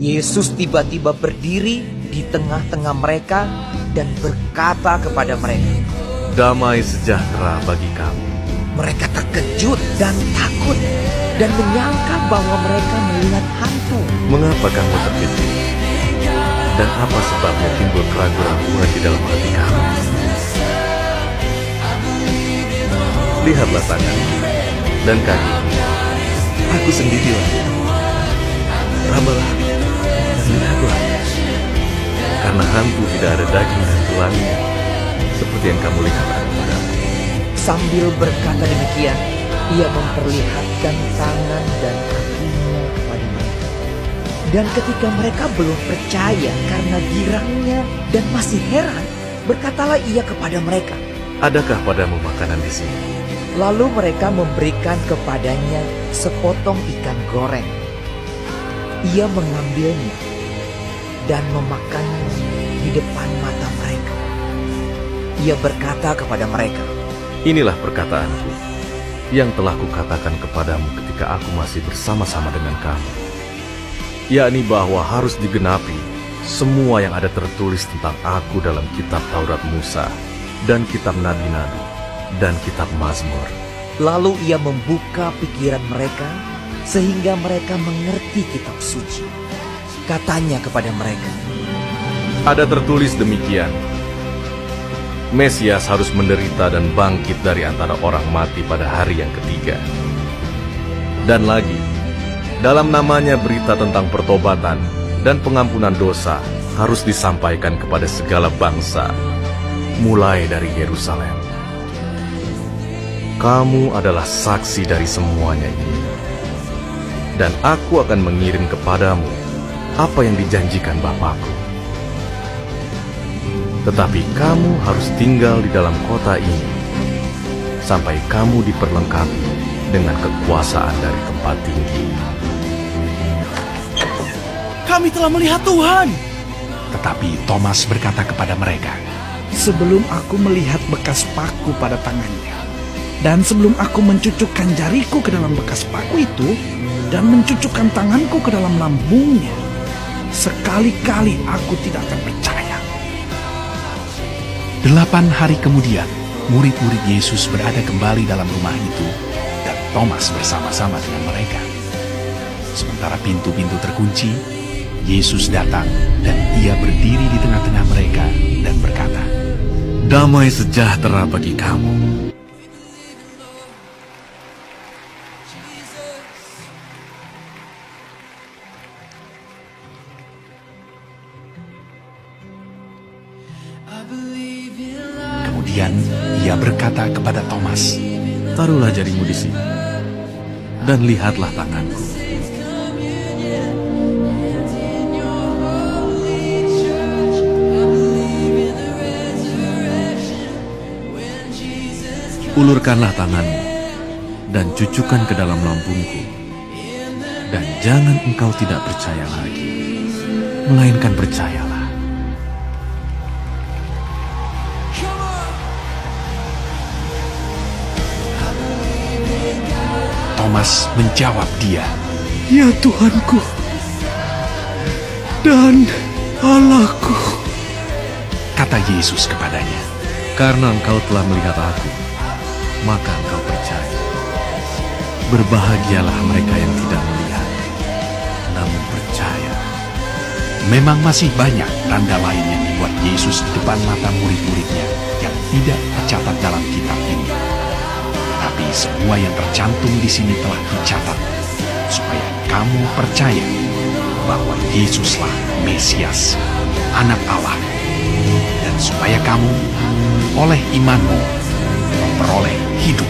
Yesus tiba-tiba berdiri di tengah-tengah mereka dan berkata kepada mereka, "Damai sejahtera bagi kamu." Mereka terkejut dan takut dan menyangka bahwa mereka melihat hantu. Mengapa kamu terkejut? Dan apa sebabnya timbul keraguan-keraguan di dalam hati kamu? Lihatlah tangan dan kaki. Aku sendirilah. Rabalah dan lihatlah. Karena hantu tidak ada daging dan tulangnya, seperti yang kamu lihat aku padamu. Sambil berkata demikian, ia memperlihatkan tangan dan kakinya kepada mereka. Dan ketika mereka belum percaya karena girangnya dan masih heran, berkatalah ia kepada mereka, "Adakah padamu makanan di sini?" Lalu mereka memberikan kepadanya sepotong ikan goreng. Ia mengambilnya dan memakannya di depan mata mereka. Ia berkata kepada mereka, Inilah perkataanku yang telah kukatakan kepadamu ketika aku masih bersama-sama dengan kamu, yakni bahwa harus digenapi semua yang ada tertulis tentang aku dalam kitab Taurat Musa dan kitab Nabi-Nabi dan kitab Mazmur. Lalu ia membuka pikiran mereka sehingga mereka mengerti kitab suci. Katanya kepada mereka, Ada tertulis demikian, Mesias harus menderita dan bangkit dari antara orang mati pada hari yang ketiga. Dan lagi, dalam namanya berita tentang pertobatan dan pengampunan dosa harus disampaikan kepada segala bangsa, mulai dari Yerusalem. Kamu adalah saksi dari semuanya ini. Dan aku akan mengirim kepadamu apa yang dijanjikan Bapakku. Tetapi kamu harus tinggal di dalam kota ini sampai kamu diperlengkapi dengan kekuasaan dari tempat tinggi. Kami telah melihat Tuhan. Tetapi Thomas berkata kepada mereka, sebelum aku melihat bekas paku pada tangannya, dan sebelum aku mencucukkan jariku ke dalam bekas paku itu, dan mencucukkan tanganku ke dalam lambungnya, sekali-kali aku tidak akan percaya. 8 hari kemudian, murid-murid Yesus berada kembali dalam rumah itu, dan Thomas bersama-sama dengan mereka. Sementara pintu-pintu terkunci, Yesus datang dan ia berdiri di tengah-tengah mereka dan berkata, Damai sejahtera bagi kamu. Kemudian ia berkata kepada Thomas, Taruhlah jarimu di sini, dan lihatlah tanganku. Ulurkanlah tanganmu, dan cucukkan ke dalam lambungku. Dan jangan engkau tidak percaya lagi, melainkan percayalah. Thomas menjawab dia, Ya Tuhanku dan Allahku. Kata Yesus kepadanya, Karena engkau telah melihat aku, maka engkau percaya. Berbahagialah mereka yang tidak melihat, namun percaya. memang masih banyak tanda lain yang dibuat Yesus di depan mata murid-muridnya yang tidak tercatat dalam kitab ini. Tapi semua yang tercantum di sini telah dicatat, supaya kamu percaya bahwa Yesuslah Mesias, Anak Allah, dan supaya kamu oleh imanmu memperoleh hidup